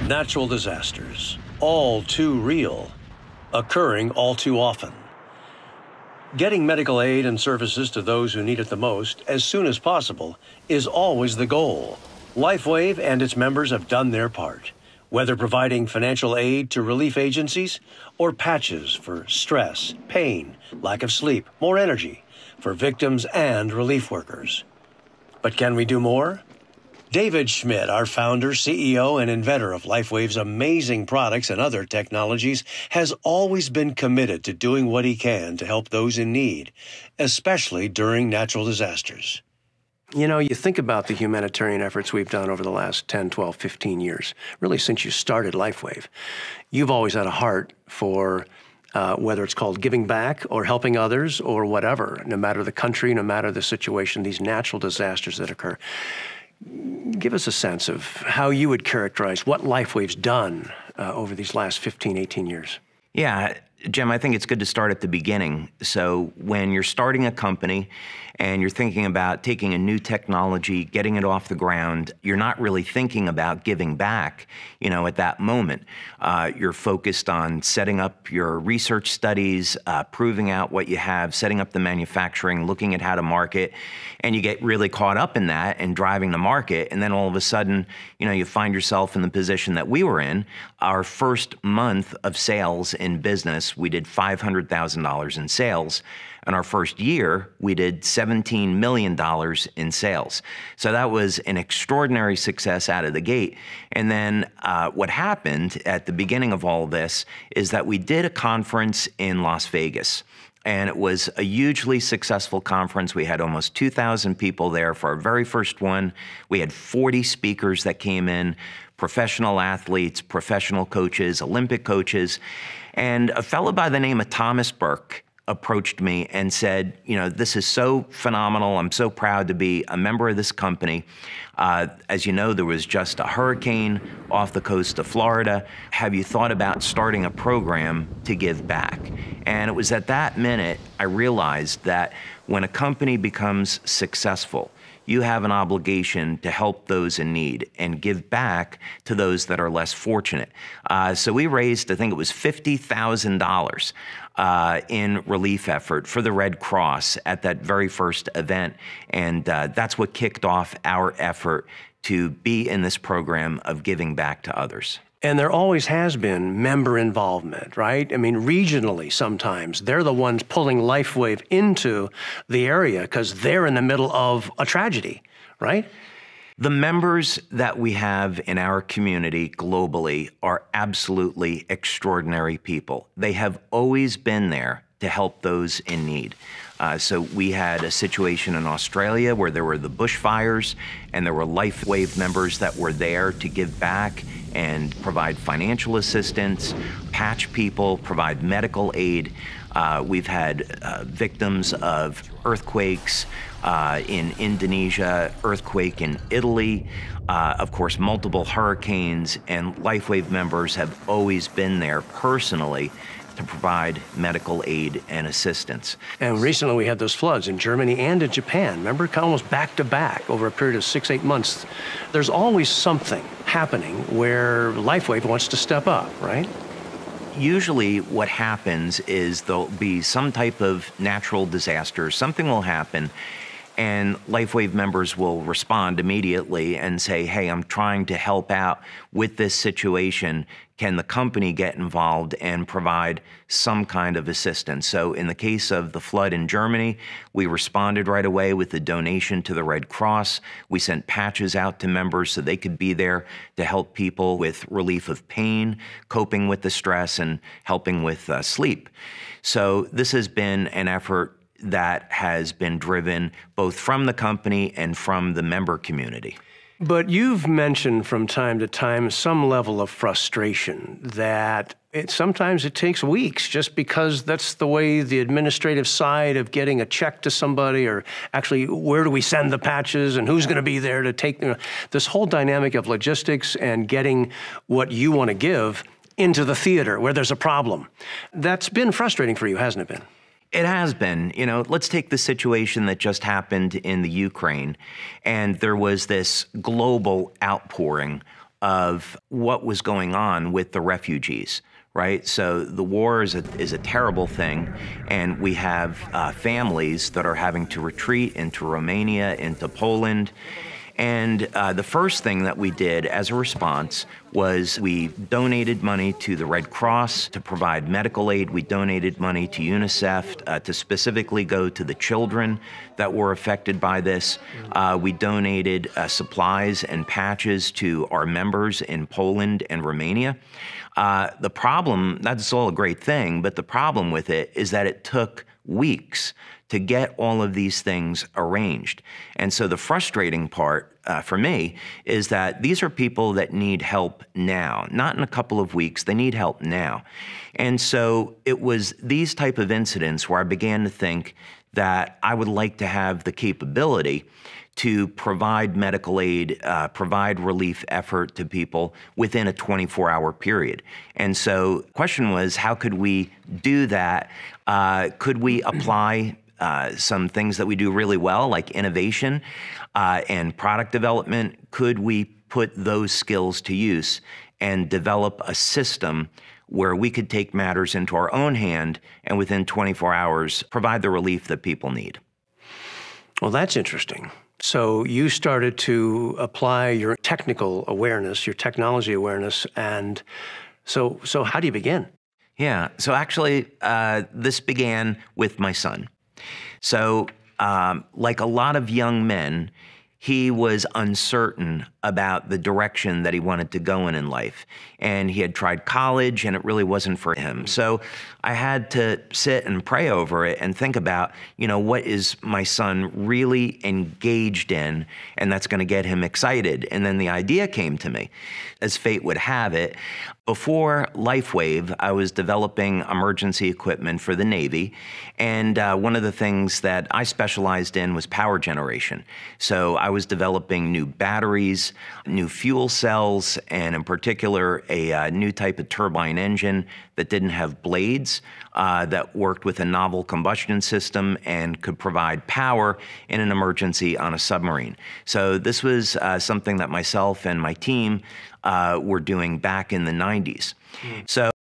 Natural disasters, all too real, occurring all too often. Getting medical aid and services to those who need it the most as soon as possible is always the goal. LIFEWAVE and its members have done their part, whether providing financial aid to relief agencies or patches for stress, pain, lack of sleep, more energy for victims and relief workers. But can we do more? David Schmidt, our founder, CEO, and inventor of LIFEWAVE's amazing products and other technologies, has always been committed to doing what he can to help those in need, especially during natural disasters. You know, you think about the humanitarian efforts we've done over the last 10, 12, 15 years, really since you started LIFEWAVE. You've always had a heart for whether it's called giving back or helping others or whatever, no matter the country, no matter the situation, these natural disasters that occur. Give us a sense of how you would characterize what LIFEWAVE's done over these last 15, 18 years. Yeah, Jim, I think it's good to start at the beginning. So when you're starting a company and you're thinking about taking a new technology, getting it off the ground, you're not really thinking about giving back, you know, at that moment. You're focused on setting up your research studies, proving out what you have, setting up the manufacturing, looking at how to market, and you get really caught up in that and driving the market, and then all of a sudden, you know, you find yourself in the position that we were in. Our first month of sales in business, we did $500,000 in sales. In our first year, we did $17 million in sales. So that was an extraordinary success out of the gate. And then what happened at the beginning of all this is that we did a conference in Las Vegas. And it was a hugely successful conference. We had almost 2,000 people there for our very first one. We had 40 speakers that came in, professional athletes, professional coaches, Olympic coaches. And a fellow by the name of Thomas Burke approached me and said, you know, this is so phenomenal. I'm so proud to be a member of this company. As you know, there was just a hurricane off the coast of Florida. Have you thought about starting a program to give back? And it was at that minute I realized that when a company becomes successful, you have an obligation to help those in need and give back to those that are less fortunate. So we raised, I think it was $50,000 in relief effort for the Red Cross at that very first event. And that's what kicked off our effort to be in this program of giving back to others. And there always has been member involvement, right? I mean, regionally sometimes, they're the ones pulling LIFEWAVE into the area because they're in the middle of a tragedy, right? The members that we have in our community globally are absolutely extraordinary people. They have always been there to help those in need. So we had a situation in Australia where there were the bushfires and there were LIFEWAVE members that were there to give back and provide financial assistance, patch people, provide medical aid. We've had victims of earthquakes in Indonesia, earthquake in Italy, of course, multiple hurricanes, and LIFEWAVE members have always been there personally to provide medical aid and assistance. And recently we had those floods in Germany and in Japan. Remember, almost back to back over a period of 6, 8 months. There's always something happening where LIFEWAVE wants to step up, right? Usually what happens is there'll be some type of natural disaster, something will happen, and LIFEWAVE members will respond immediately and say, hey, I'm trying to help out with this situation. Can the company get involved and provide some kind of assistance? So in the case of the flood in Germany, we responded right away with a donation to the Red Cross. We sent patches out to members so they could be there to help people with relief of pain, coping with the stress, and helping with sleep. So this has been an effort that has been driven both from the company and from the member community. But you've mentioned from time to time some level of frustration that sometimes it takes weeks just because that's the way the administrative side of getting a check to somebody, or actually where do we send the patches and who's going to be there to take this whole dynamic of logistics and getting what you want to give into the theater where there's a problem. That's been frustrating for you, hasn't it been? It has been. You know, let's take the situation that just happened in the Ukraine, and there was this global outpouring of what was going on with the refugees. Right? So the war is a terrible thing, and we have families that are having to retreat into Romania, into Poland. And the first thing that we did as a response was we donated money to the Red Cross to provide medical aid. We donated money to UNICEF to specifically go to the children that were affected by this. We donated supplies and patches to our members in Poland and Romania. The problem, that's all a great thing, but the problem with it is that it took weeks to get all of these things arranged. And so the frustrating part for me is that these are people that need help now, not in a couple of weeks, they need help now. And so it was these type of incidents where I began to think that I would like to have the capability to provide medical aid, provide relief effort to people within a 24-hour period. And so the question was, how could we do that? Could we apply some things that we do really well, like innovation and product development? Could we put those skills to use and develop a system where we could take matters into our own hand and within 24 hours provide the relief that people need? Well, that's interesting. So you started to apply your technical awareness, your technology awareness, and so how do you begin? Yeah, so actually this began with my son. So like a lot of young men, he was uncertain about the direction that he wanted to go in life. And he had tried college, and it really wasn't for him. So I had to sit and pray over it and think about, what is my son really engaged in, and that's going to get him excited. And then the idea came to me. As fate would have it, before LIFEWAVE, I was developing emergency equipment for the Navy. And one of the things that I specialized in was power generation. So I was developing new batteries, new fuel cells, and in particular, a new type of turbine engine that didn't have blades, that worked with a novel combustion system and could provide power in an emergency on a submarine. So this was something that myself and my team were doing back in the 90s. So